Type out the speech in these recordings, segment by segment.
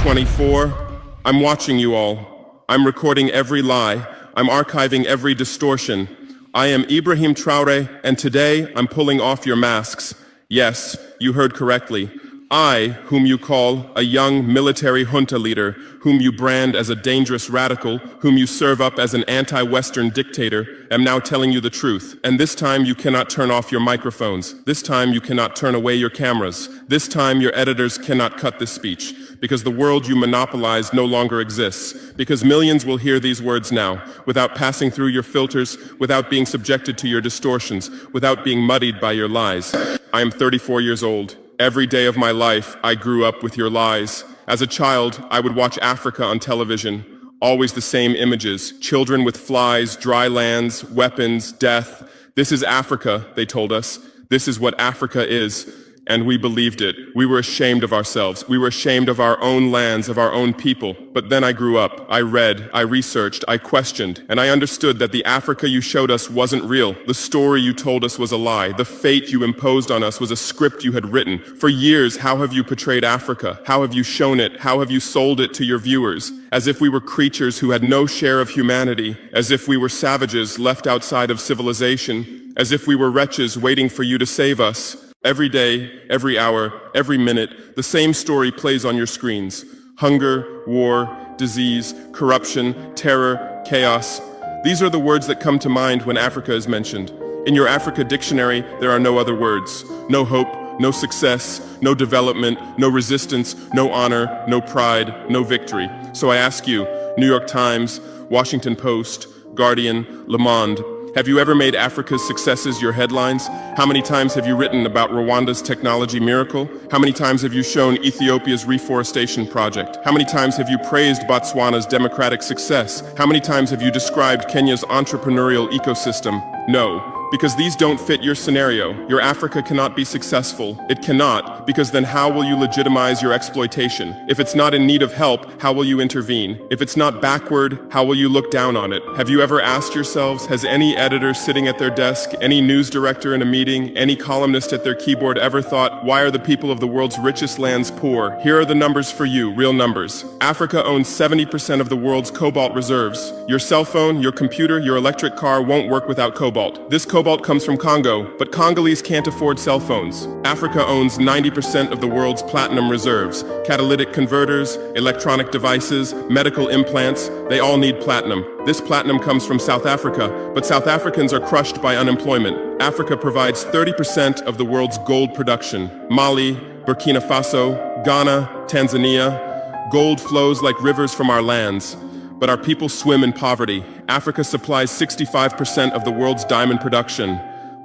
2024. I'm watching you all. I'm recording every lie. I'm archiving every distortion. I am Ibrahim Traore, and today I'm pulling off your masks. Yes, you heard correctly. I, whom you call a young military junta leader, whom you brand as a dangerous radical, whom you serve up as an anti-Western dictator, am now telling you the truth. And this time you cannot turn off your microphones. This time you cannot turn away your cameras. This time your editors cannot cut this speech, because the world you monopolize no longer exists. Because millions will hear these words now, without passing through your filters, without being subjected to your distortions, without being muddied by your lies. I am 34 years old. Every day of my life, I grew up with your lies. As a child, I would watch Africa on television. Always the same images. Children with flies, dry lands, weapons, death. This is Africa, they told us. This is what Africa is. And we believed it. We were ashamed of ourselves. We were ashamed of our own lands, of our own people. But then I grew up. I read, I researched, I questioned, and I understood that the Africa you showed us wasn't real. The story you told us was a lie. The fate you imposed on us was a script you had written. For years, how have you portrayed Africa? How have you shown it? How have you sold it to your viewers? As if we were creatures who had no share of humanity, as if we were savages left outside of civilization, as if we were wretches waiting for you to save us. Every day, every hour, every minute, the same story plays on your screens. Hunger, war, disease, corruption, terror, chaos. These are the words that come to mind when Africa is mentioned. In your Africa dictionary, there are no other words. No hope, no success, no development, no resistance, no honor, no pride, no victory. So I ask you, New York Times, Washington Post, Guardian, Le Monde, have you ever made Africa's successes your headlines? How many times have you written about Rwanda's technology miracle? How many times have you shown Ethiopia's reforestation project? How many times have you praised Botswana's democratic success? How many times have you described Kenya's entrepreneurial ecosystem? No. Because these don't fit your scenario. Your Africa cannot be successful. It cannot, because then how will you legitimize your exploitation? If it's not in need of help, how will you intervene? If it's not backward, how will you look down on it? Have you ever asked yourselves, has any editor sitting at their desk, any news director in a meeting, any columnist at their keyboard ever thought, why are the people of the world's richest lands poor? Here are the numbers for you, real numbers. Africa owns 70% of the world's cobalt reserves. Your cell phone, your computer, your electric car won't work without cobalt. This cobalt comes from Congo, but Congolese can't afford cell phones. Africa owns 90% of the world's platinum reserves. Catalytic converters, electronic devices, medical implants, they all need platinum. This platinum comes from South Africa, but South Africans are crushed by unemployment. Africa provides 30% of the world's gold production. Mali, Burkina Faso, Ghana, Tanzania. Gold flows like rivers from our lands. But our people swim in poverty. Africa supplies 65% of the world's diamond production.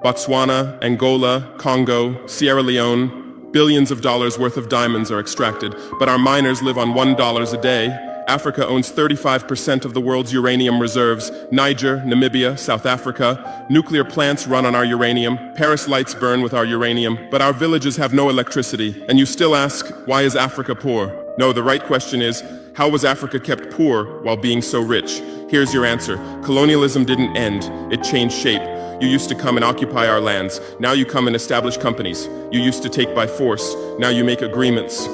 Botswana, Angola, Congo, Sierra Leone, billions of dollars worth of diamonds are extracted, but our miners live on $1 a day. Africa owns 35% of the world's uranium reserves. Niger, Namibia, South Africa. Nuclear plants run on our uranium. Paris lights burn with our uranium, but our villages have no electricity. And you still ask, why is Africa poor? No, the right question is, how was Africa kept poor while being so rich? Here's your answer. Colonialism didn't end, it changed shape. You used to come and occupy our lands. Now you come and establish companies. You used to take by force. Now you make agreements.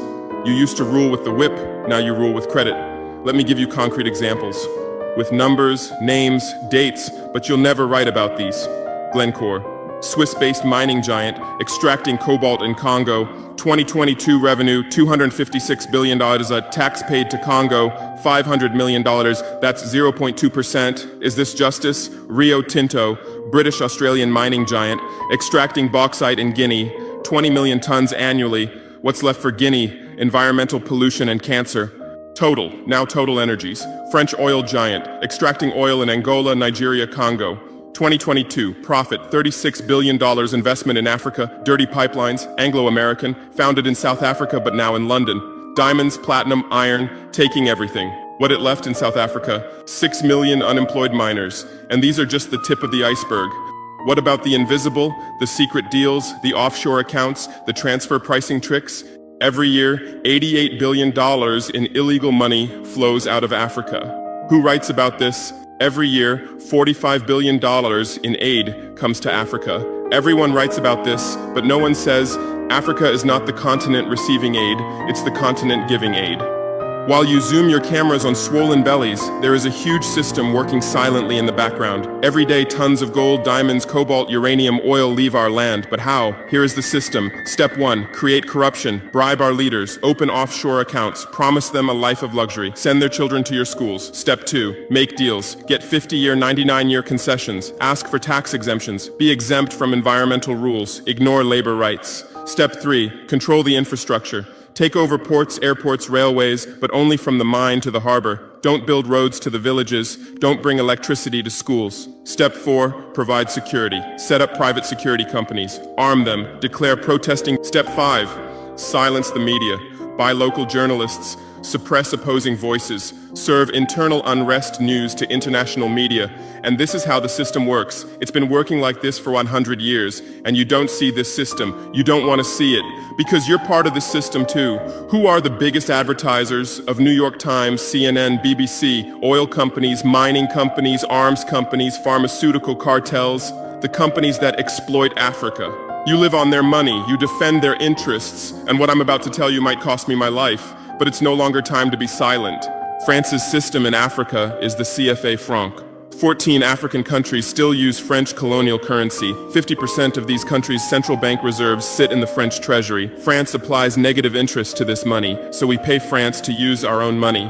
You used to rule with the whip. Now you rule with credit. Let me give you concrete examples. With numbers, names, dates, but you'll never write about these. Glencore, Swiss-based mining giant, extracting cobalt in Congo. 2022 revenue, $256 billion, a tax paid to Congo, $500 million, that's 0.2%. Is this justice? Rio Tinto, British-Australian mining giant, extracting bauxite in Guinea, 20 million tons annually. What's left for Guinea? Environmental pollution and cancer. Total, now Total Energies, French oil giant, extracting oil in Angola, Nigeria, Congo. 2022, profit, $36 billion investment in Africa, dirty pipelines, Anglo-American, founded in South Africa but now in London. Diamonds, platinum, iron, taking everything. What it left in South Africa? 6 million unemployed miners. And these are just the tip of the iceberg. What about the invisible, the secret deals, the offshore accounts, the transfer pricing tricks? Every year, $88 billion in illegal money flows out of Africa. Who writes about this? Every year, $45 billion in aid comes to Africa. Everyone writes about this, but no one says Africa is not the continent receiving aid, it's the continent giving aid. While you zoom your cameras on swollen bellies, there is a huge system working silently in the background. Every day, tons of gold, diamonds, cobalt, uranium, oil leave our land. But how? Here is the system. Step 1, create corruption. Bribe our leaders. Open offshore accounts. Promise them a life of luxury. Send their children to your schools. Step 2, make deals. Get 50-year, 99-year concessions. Ask for tax exemptions. Be exempt from environmental rules. Ignore labor rights. Step 3, control the infrastructure. Take over ports, airports, railways, but only from the mine to the harbor. Don't build roads to the villages. Don't bring electricity to schools. Step 4, provide security. Set up private security companies. Arm them. Declare protesting. Step 5, silence the media. Buy local journalists. Suppress opposing voices. Serve internal unrest news to international media. And this is how the system works. It's been working like this for 100 years, and you don't see this system. You don't want to see it, because you're part of the system too. Who are the biggest advertisers of New York Times, CNN, BBC, oil companies, mining companies, arms companies, pharmaceutical cartels, the companies that exploit Africa? You live on their money, you defend their interests, and what I'm about to tell you might cost me my life. But it's no longer time to be silent. France's system in Africa is the CFA franc. 14 African countries still use French colonial currency. 50% of these countries' central bank reserves sit in the French treasury. France applies negative interest to this money, so we pay France to use our own money.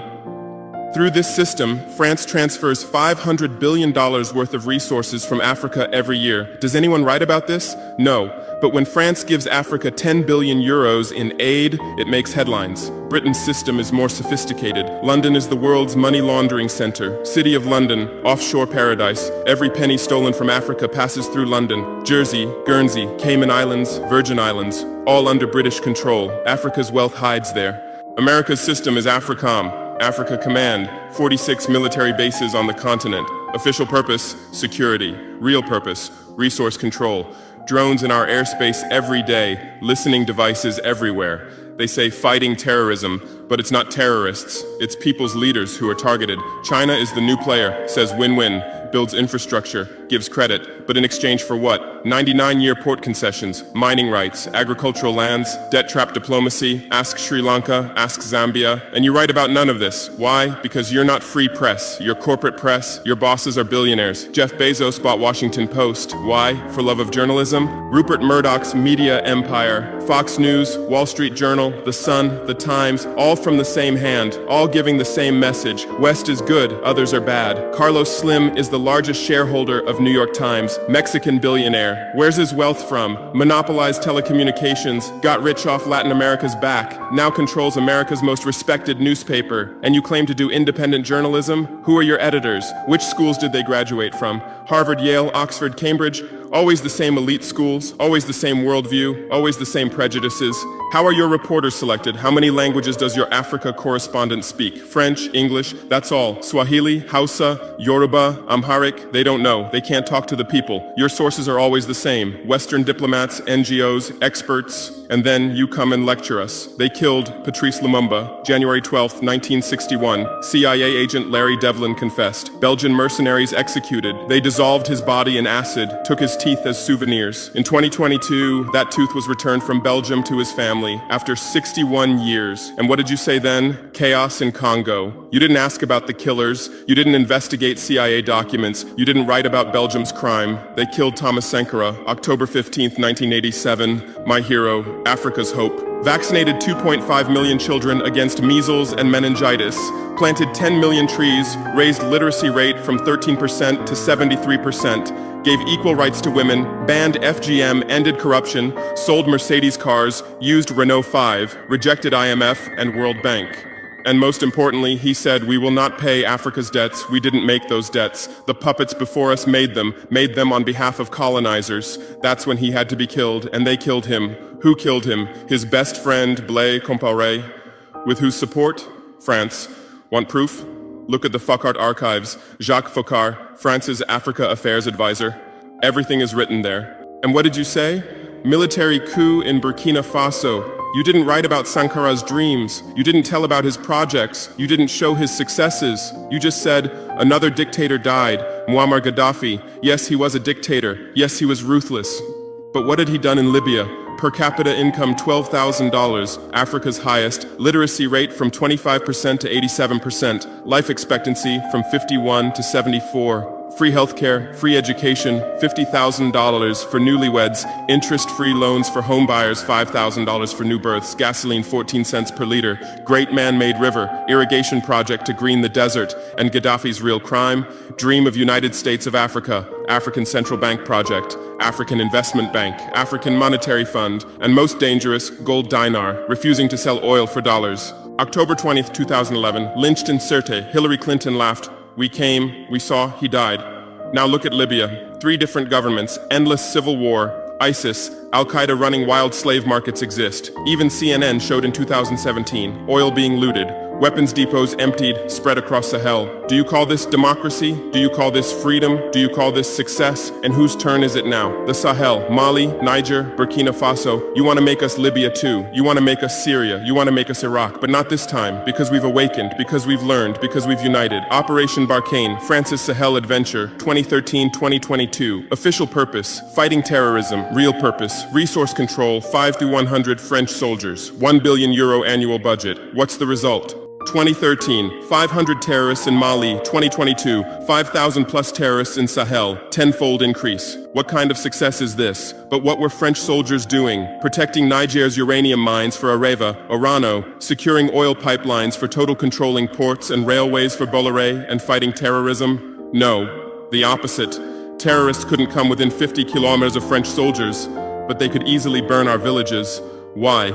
Through this system, France transfers $500 billion worth of resources from Africa every year. Does anyone write about this? No. But when France gives Africa 10 billion euros in aid, it makes headlines. Britain's system is more sophisticated. London is the world's money laundering center. City of London, offshore paradise. Every penny stolen from Africa passes through London. Jersey, Guernsey, Cayman Islands, Virgin Islands, all under British control. Africa's wealth hides there. America's system is AFRICOM. Africa Command, 46 military bases on the continent. Official purpose, security. Real purpose, resource control. Drones in our airspace every day, listening devices everywhere. They say fighting terrorism, but it's not terrorists. It's people's leaders who are targeted. China is the new player, says win-win, builds infrastructure, gives credit, but in exchange for what? 99-year port concessions, mining rights, agricultural lands, debt trap diplomacy, ask Sri Lanka, ask Zambia, and you write about none of this. Why? Because you're not free press. You're corporate press. Your bosses are billionaires. Jeff Bezos bought Washington Post. Why? For love of journalism? Rupert Murdoch's media empire, Fox News, Wall Street Journal, The Sun, The Times, all from the same hand, all giving the same message. West is good, others are bad. Carlos Slim is the largest shareholder of New York Times, Mexican billionaire. Where's his wealth from? Monopolized telecommunications, got rich off Latin America's back, now controls America's most respected newspaper. And you claim to do independent journalism? Who are your editors? Which schools did they graduate from? Harvard, Yale, Oxford, Cambridge? Always the same elite schools, always the same worldview, always the same prejudices. How are your reporters selected? How many languages does your Africa correspondent speak? French, English, that's all. Swahili, Hausa, Yoruba, Amharic, they don't know. They can't talk to the people. Your sources are always the same. Western diplomats, NGOs, experts, and then you come and lecture us. They killed Patrice Lumumba, January 12, 1961. CIA agent Larry Devlin confessed. Belgian mercenaries executed. They dissolved his body in acid, took his teeth as souvenirs. In 2022, that tooth was returned from Belgium to his family after 61 years. And what did you say then? Chaos in Congo. You didn't ask about the killers. You didn't investigate CIA documents. You didn't write about Belgium's crime. They killed Thomas Sankara, October 15, 1987. My hero, Africa's hope. Vaccinated 2.5 million children against measles and meningitis, planted 10 million trees, raised literacy rate from 13% to 73%, gave equal rights to women, banned FGM, ended corruption, sold Mercedes cars, used Renault 5, rejected IMF and World Bank. And most importantly, he said, we will not pay Africa's debts. We didn't make those debts. The puppets before us made them on behalf of colonizers. That's when he had to be killed, and they killed him. Who killed him? His best friend, Blaise Compaoré. With whose support? France. Want proof? Look at the Focart archives. Jacques Focart, France's Africa Affairs advisor. Everything is written there. And what did you say? Military coup in Burkina Faso. You didn't write about Sankara's dreams. You didn't tell about his projects. You didn't show his successes. You just said, another dictator died, Muammar Gaddafi. Yes, he was a dictator. Yes, he was ruthless. But what had he done in Libya? Per capita income $12,000, Africa's highest. Literacy rate from 25% to 87%. Life expectancy from 51 to 74. Free healthcare, free education, $50,000 for newlyweds, interest-free loans for homebuyers, $5,000 for new births, gasoline 14 cents per liter, great man-made river, irrigation project to green the desert, and Gaddafi's real crime, dream of United States of Africa, African Central Bank project, African Investment Bank, African Monetary Fund, and most dangerous, gold dinar, refusing to sell oil for dollars. October 20th, 2011, lynched in Sirte, Hillary Clinton laughed. We came, we saw, he died. Now look at Libya. 3 different governments, endless civil war, ISIS, Al-Qaeda running wild slave markets exist. Even CNN showed in 2017, oil being looted, weapons depots emptied, spread across Sahel. Do you call this democracy? Do you call this freedom? Do you call this success? And whose turn is it now? The Sahel, Mali, Niger, Burkina Faso. You want to make us Libya too. You want to make us Syria. You want to make us Iraq. But not this time, because we've awakened, because we've learned, because we've united. Operation Barkhane, France's Sahel Adventure, 2013-2022. Official purpose, fighting terrorism. Real purpose, resource control, 5 through 100 French soldiers. €1 billion annual budget. What's the result? 2013, 500 terrorists in Mali. 2022, 5,000 plus terrorists in Sahel, tenfold increase. What kind of success is this? But what were French soldiers doing? Protecting Niger's uranium mines for Areva, Orano, securing oil pipelines for total controlling ports and railways for Bolloré, and fighting terrorism? No, the opposite. Terrorists couldn't come within 50 kilometers of French soldiers, but they could easily burn our villages. Why?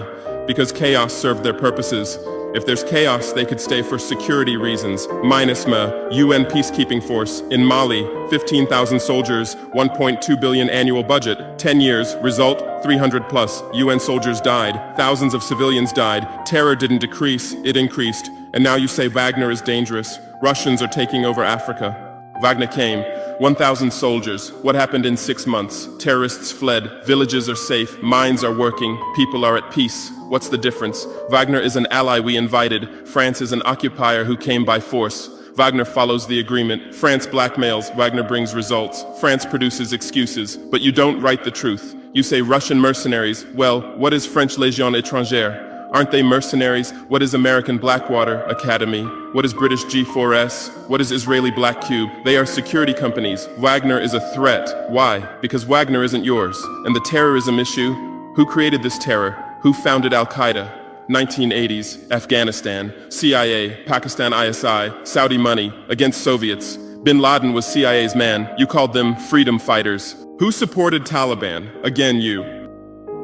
Because chaos served their purposes. If there's chaos, they could stay for security reasons. MINUSMA, UN peacekeeping force. In Mali, 15,000 soldiers, 1.2 billion annual budget. 10 years, result, 300 plus. UN soldiers died. Thousands of civilians died. Terror didn't decrease, it increased. And now you say Wagner is dangerous. Russians are taking over Africa. Wagner came. 1,000 soldiers. What happened in 6 months? Terrorists fled. Villages are safe. Mines are working. People are at peace. What's the difference? Wagner is an ally we invited. France is an occupier who came by force. Wagner follows the agreement. France blackmails. Wagner brings results. France produces excuses. But you don't write the truth. You say Russian mercenaries. Well, what is French Légion étrangère? Aren't they mercenaries? What is American Blackwater Academy? What is British G4S? What is Israeli Black Cube? They are security companies. Wagner is a threat. Why? Because Wagner isn't yours. And the terrorism issue? Who created this terror? Who founded Al-Qaeda? 1980s, Afghanistan, CIA, Pakistan ISI, Saudi money, against Soviets. Bin Laden was CIA's man. You called them freedom fighters. Who supported Taliban? Again, you.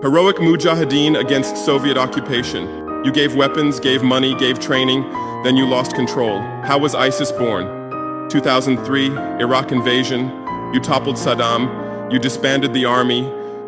Heroic mujahideen against Soviet occupation. You gave weapons, gave money, gave training, then you lost control. How was ISIS born? 2003, Iraq invasion. You toppled Saddam. You disbanded the army.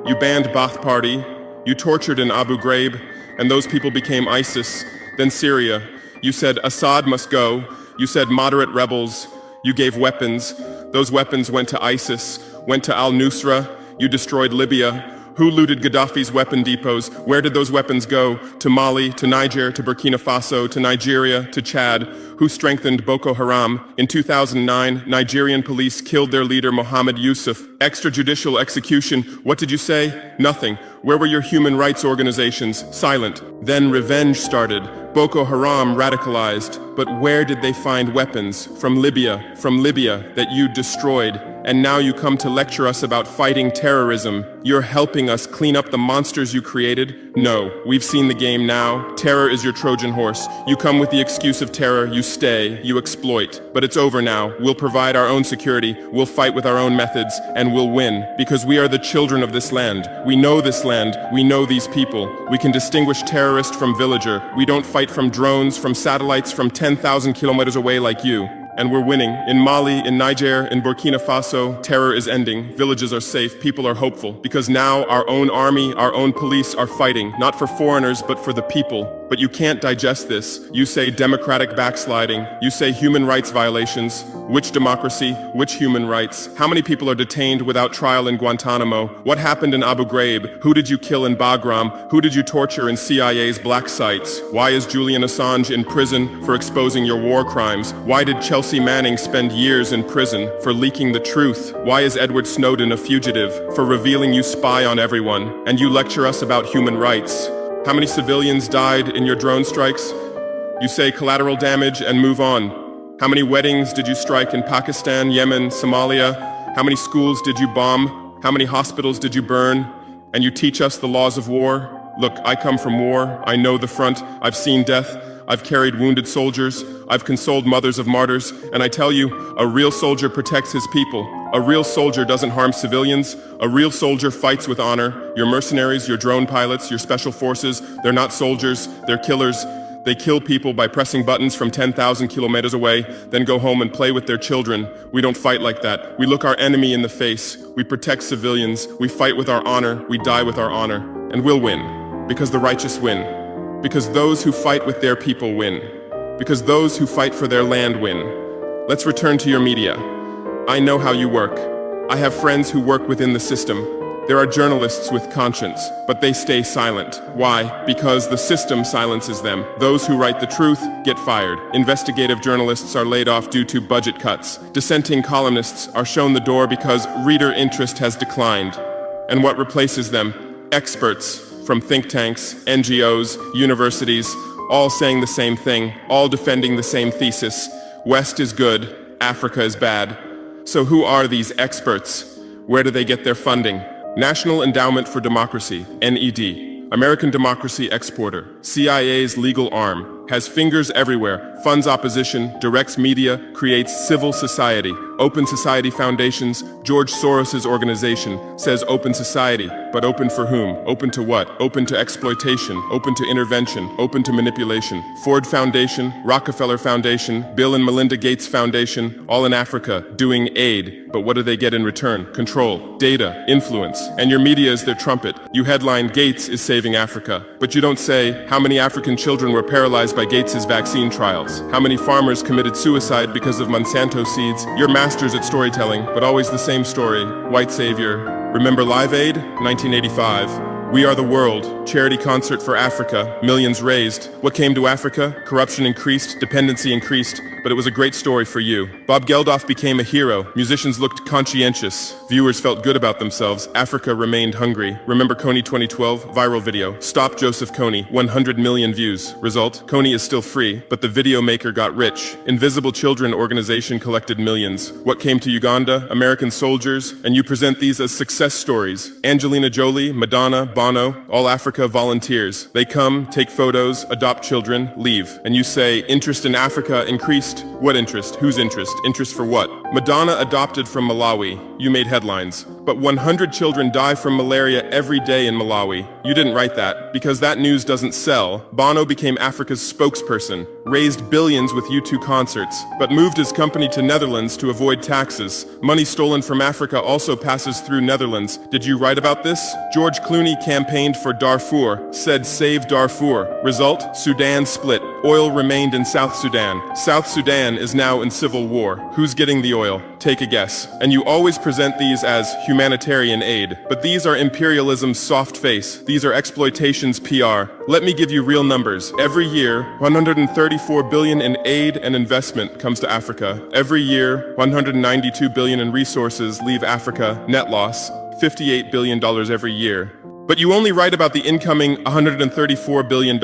You banned Ba'ath Party. You tortured in Abu Ghraib, and those people became ISIS. Then Syria. You said Assad must go. You said moderate rebels. You gave weapons. Those weapons went to ISIS, went to al-Nusra. You destroyed Libya. Who looted Gaddafi's weapon depots? Where did those weapons go? To Mali, to Niger, to Burkina Faso, to Nigeria, to Chad? Who strengthened Boko Haram? In 2009, Nigerian police killed their leader Mohammed Yusuf. Extrajudicial execution. What did you say? Nothing. Where were your human rights organizations? Silent. Then revenge started. Boko Haram radicalized. But where did they find weapons? From Libya that you destroyed. And now you come to lecture us about fighting terrorism. You're helping us clean up the monsters you created? No, we've seen the game now. Terror is your Trojan horse. You come with the excuse of terror, you stay, you exploit. But it's over now. We'll provide our own security, we'll fight with our own methods, and we'll win. Because we are the children of this land. We know this land, we know these people. We can distinguish terrorist from villager. We don't fight from drones, from satellites, from 10,000 kilometers away like you. And we're winning. In Mali, in Niger, in Burkina Faso, terror is ending, villages are safe, people are hopeful. Because now our own army, our own police are fighting, not for foreigners, but for the people. But you can't digest this. You say democratic backsliding. You say human rights violations. Which democracy? Which human rights? How many people are detained without trial in Guantanamo? What happened in Abu Ghraib? Who did you kill in Bagram? Who did you torture in CIA's black sites? Why is Julian Assange in prison for exposing your war crimes? Why did Chelsea Chelsea Manning spend years in prison for leaking the truth? Why is Edward Snowden a fugitive? For revealing you spy on everyone, and you lecture us about human rights. How many civilians died in your drone strikes? You say collateral damage and move on. How many weddings did you strike in Pakistan, Yemen, Somalia? How many schools did you bomb? How many hospitals did you burn? And you teach us the laws of war? Look, I come from war. I know the front. I've seen death. I've carried wounded soldiers. I've consoled mothers of martyrs. And I tell you, a real soldier protects his people. A real soldier doesn't harm civilians. A real soldier fights with honor. Your mercenaries, your drone pilots, your special forces, they're not soldiers, they're killers. They kill people by pressing buttons from 10,000 kilometers away, then go home and play with their children. We don't fight like that. We look our enemy in the face. We protect civilians. We fight with our honor. We die with our honor. And we'll win. Because the righteous win. Because those who fight with their people win. Because those who fight for their land win. Let's return to your media. I know how you work. I have friends who work within the system. There are journalists with conscience, but they stay silent. Why? Because the system silences them. Those who write the truth get fired. Investigative journalists are laid off due to budget cuts. Dissenting columnists are shown the door because reader interest has declined. And what replaces them? Experts from think tanks, NGOs, universities, all saying the same thing, all defending the same thesis. West is good, Africa is bad. So who are these experts? Where do they get their funding? National Endowment for Democracy, NED, American democracy exporter, CIA's legal arm, has fingers everywhere, funds opposition, directs media, creates civil society. Open Society Foundations, George Soros's organization, says open society, but open for whom? Open to what? Open to exploitation, open to intervention, open to manipulation. Ford Foundation, Rockefeller Foundation, Bill and Melinda Gates Foundation, all in Africa, doing aid. But what do they get in return? Control, data, influence. And your media is their trumpet. You headline, Gates is saving Africa. But you don't say, how many African children were paralyzed by Gates's vaccine trials? How many farmers committed suicide because of Monsanto seeds? Your masters at storytelling, but always the same story. White savior. Remember Live Aid? 1985. We Are the World, charity concert for Africa, millions raised. What came to Africa? Corruption increased, dependency increased, but it was a great story for you. Bob Geldof became a hero. Musicians looked conscientious. Viewers felt good about themselves. Africa remained hungry. Remember Kony 2012? Viral video. Stop Joseph Kony. 100 million views. Result? Kony is still free, but the video maker got rich. Invisible Children organization collected millions. What came to Uganda? American soldiers. And you present these as success stories. Angelina Jolie, Madonna, Bono, all Africa volunteers. They come, take photos, adopt children, leave. And you say, interest in Africa increased. What interest? Whose interest? Interest for what? Madonna adopted from Malawi. You made headlines. But 100 children die from malaria every day in Malawi. You didn't write that, because that news doesn't sell. Bono became Africa's spokesperson, raised billions with U2 concerts, but moved his company to Netherlands to avoid taxes. Money stolen from Africa also passes through Netherlands. Did you write about this? George Clooney campaigned for Darfur, said save Darfur. Result? Sudan split. Oil remained in South Sudan. South Sudan is now in civil war. Who's getting the oil? Take a guess. And you always present these as humanitarian aid. But these are imperialism's soft face. These are exploitation's PR. Let me give you real numbers. Every year, 134 billion in aid and investment comes to Africa. Every year, 192 billion in resources leave Africa. Net loss, $58 billion every year. But you only write about the incoming $134 billion.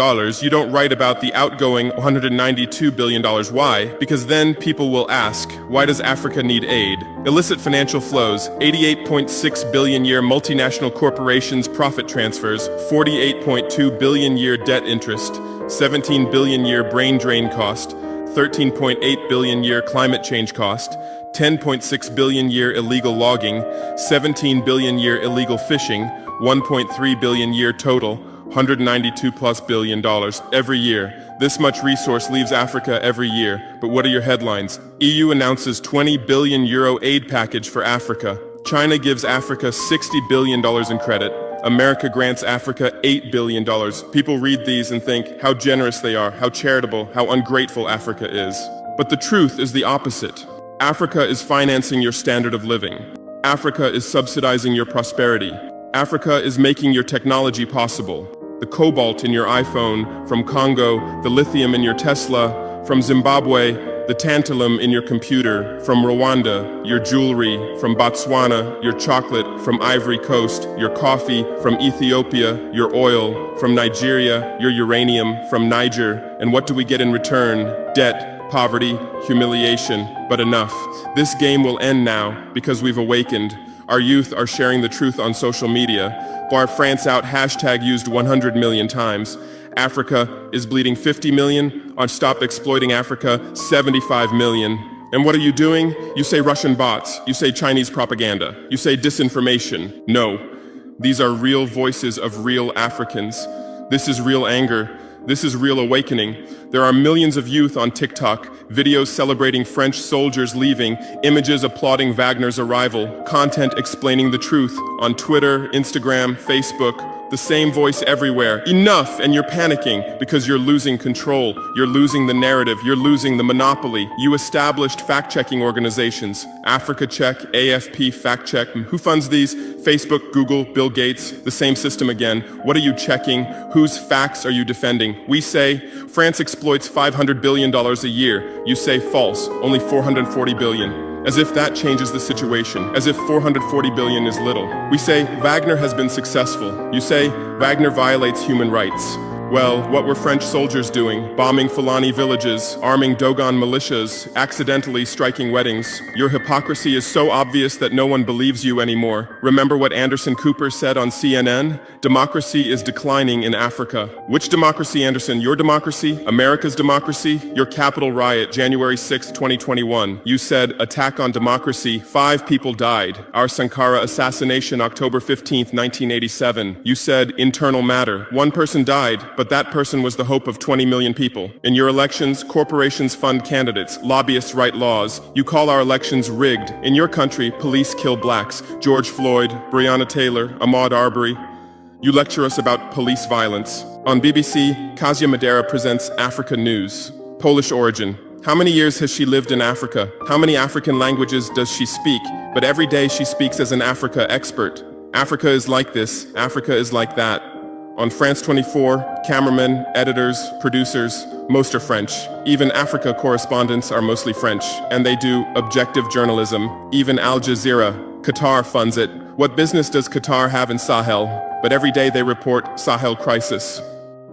You don't write about the outgoing $192 billion. Why? Because then people will ask, why does Africa need aid? Illicit financial flows, 88.6 billion year multinational corporations profit transfers, 48.2 billion year debt interest, 17 billion year brain drain cost, 13.8 billion year climate change cost, 10.6 billion year illegal logging, 17 billion year illegal fishing, 1.3 billion year total, 192 plus billion dollars every year. This much resource leaves Africa every year. But what are your headlines? EU announces 20 billion euro aid package for Africa. China gives Africa $60 billion in credit. America grants Africa $8 billion. People read these and think how generous they are, how charitable, how ungrateful Africa is. But the truth is the opposite. Africa is financing your standard of living. Africa is subsidizing your prosperity. Africa is making your technology possible. The cobalt in your iPhone from Congo, the lithium in your Tesla from Zimbabwe, the tantalum in your computer, from Rwanda, your jewelry, from Botswana, your chocolate, from Ivory Coast, your coffee, from Ethiopia, your oil, from Nigeria, your uranium, from Niger, and what do we get in return? Debt, poverty, humiliation, but enough. This game will end now because we've awakened. Our youth are sharing the truth on social media. Bar France out hashtag used 100 million times. Africa is bleeding 50 million. On Stop Exploiting Africa, 75 million. And what are you doing? You say Russian bots. You say Chinese propaganda. You say disinformation. No. These are real voices of real Africans. This is real anger. This is real awakening. There are millions of youth on TikTok, videos celebrating French soldiers leaving, images applauding Wagner's arrival, content explaining the truth on Twitter, Instagram, Facebook. The same voice everywhere. Enough! And you're panicking because you're losing control. You're losing the narrative. You're losing the monopoly. You established fact-checking organizations. Africa Check, AFP Fact Check. Who funds these? Facebook, Google, Bill Gates. The same system again. What are you checking? Whose facts are you defending? We say France exploits $500 billion a year. You say false. Only $440 billion. As if that changes the situation, as if 440 billion is little. We say Wagner has been successful. You say Wagner violates human rights. Well, what were French soldiers doing? Bombing Fulani villages, arming Dogon militias, accidentally striking weddings. Your hypocrisy is so obvious that no one believes you anymore. Remember what Anderson Cooper said on CNN? Democracy is declining in Africa. Which democracy, Anderson? Your democracy? America's democracy? Your Capitol riot, January 6, 2021. You said, attack on democracy. 5 people died. Our Sankara assassination, October 15, 1987. You said, internal matter. 1 person died, but that person was the hope of 20 million people. In your elections, corporations fund candidates, lobbyists write laws. You call our elections rigged. In your country, police kill blacks. George Floyd, Breonna Taylor, Ahmaud Arbery. You lecture us about police violence. On BBC, Kasia Madera presents Africa News. Polish origin. How many years has she lived in Africa? How many African languages does she speak? But every day she speaks as an Africa expert. Africa is like this, Africa is like that. On France 24, cameramen, editors, producers, most are French. Even Africa correspondents are mostly French, and they do objective journalism. Even Al Jazeera. Qatar funds it. What business does Qatar have in Sahel? But every day they report Sahel crisis.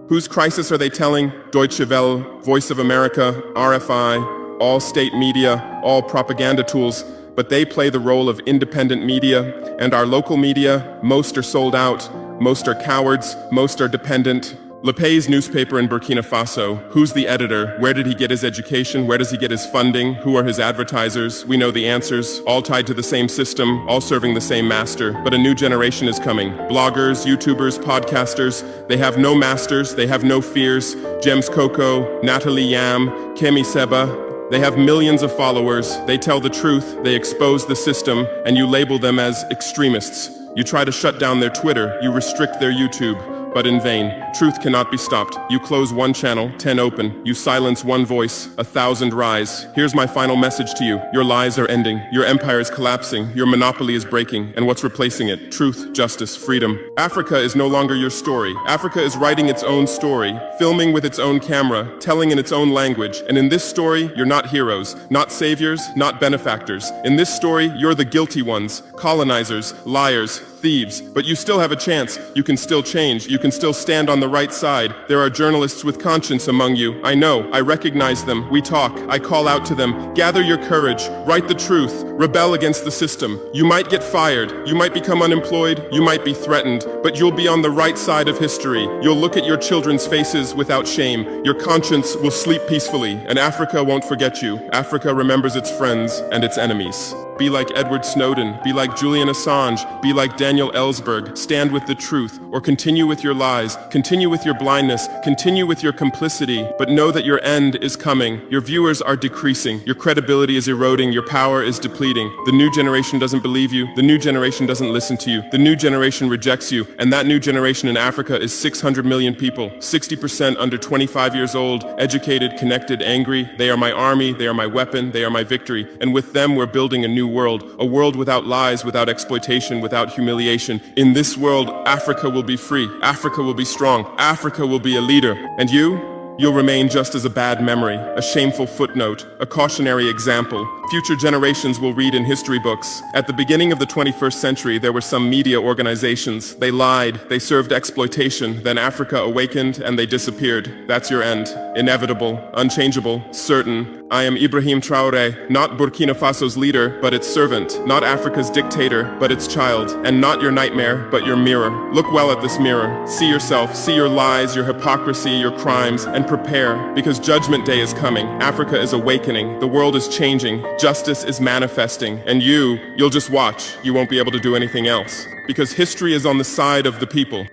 Whose crisis are they telling? Deutsche Welle, Voice of America, RFI, all state media, all propaganda tools, but they play the role of independent media, and our local media, most are sold out. Most are cowards, most are dependent. Le Pay's newspaper in Burkina Faso, who's the editor? Where did he get his education? Where does he get his funding? Who are his advertisers? We know the answers, all tied to the same system, all serving the same master. But a new generation is coming. Bloggers, YouTubers, podcasters, they have no masters, they have no fears. James Coco, Natalie Yam, Kemi Seba, they have millions of followers. They tell the truth, they expose the system, and you label them as extremists. You try to shut down their Twitter, you restrict their YouTube, but in vain. Truth cannot be stopped. You close one channel, 10 open. You silence one voice, 1,000 rise. Here's my final message to you. Your lies are ending. Your empire is collapsing. Your monopoly is breaking. And what's replacing it? Truth, justice, freedom. Africa is no longer your story. Africa is writing its own story, filming with its own camera, telling in its own language. And in this story, you're not heroes, not saviors, not benefactors. In this story, you're the guilty ones, colonizers, liars, thieves. But you still have a chance. You can still change. You can still stand on the right side. There are journalists with conscience among you. I know. I recognize them. We talk. I call out to them. Gather your courage. Write the truth. Rebel against the system. You might get fired. You might become unemployed. You might be threatened. But you'll be on the right side of history. You'll look at your children's faces without shame. Your conscience will sleep peacefully. And Africa won't forget you. Africa remembers its friends and its enemies. Be like Edward Snowden. Be like Julian Assange. Be like Daniel Ellsberg. Stand with the truth, or continue with your lies. Continue with your blindness. Continue with your complicity. But know that your end is coming. Your viewers are decreasing. Your credibility is eroding. Your power is depleting. The new generation doesn't believe you. The new generation doesn't listen to you. The new generation rejects you. And that new generation in Africa is 600 million people. 60% under 25 years old. Educated, connected, angry. They are my army. They are my weapon. They are my victory. And with them, we're building a new world. A world without lies, without exploitation, without humiliation. In this world, Africa will be free. Africa will be strong. Africa will be a leader. And you? You'll remain just as a bad memory, a shameful footnote, a cautionary example. Future generations will read in history books. At the beginning of the 21st century, there were some media organizations. They lied, they served exploitation, then Africa awakened and they disappeared. That's your end. Inevitable, unchangeable, certain. I am Ibrahim Traoré, not Burkina Faso's leader, but its servant, not Africa's dictator, but its child, and not your nightmare, but your mirror. Look well at this mirror. See yourself, see your lies, your hypocrisy, your crimes, and prepare, because Judgment Day is coming. Africa is awakening. The world is changing. Justice is manifesting. And you'll just watch. You won't be able to do anything else. Because history is on the side of the people.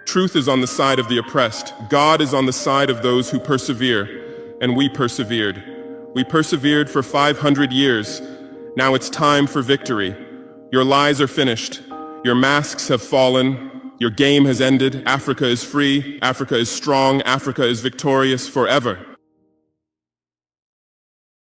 Truth is on the side of the oppressed. God is on the side of those who persevere. And we persevered. We persevered for 500 years. Now it's time for victory. Your lies are finished. Your masks have fallen. Your game has ended. Africa is free. Africa is strong. Africa is victorious forever.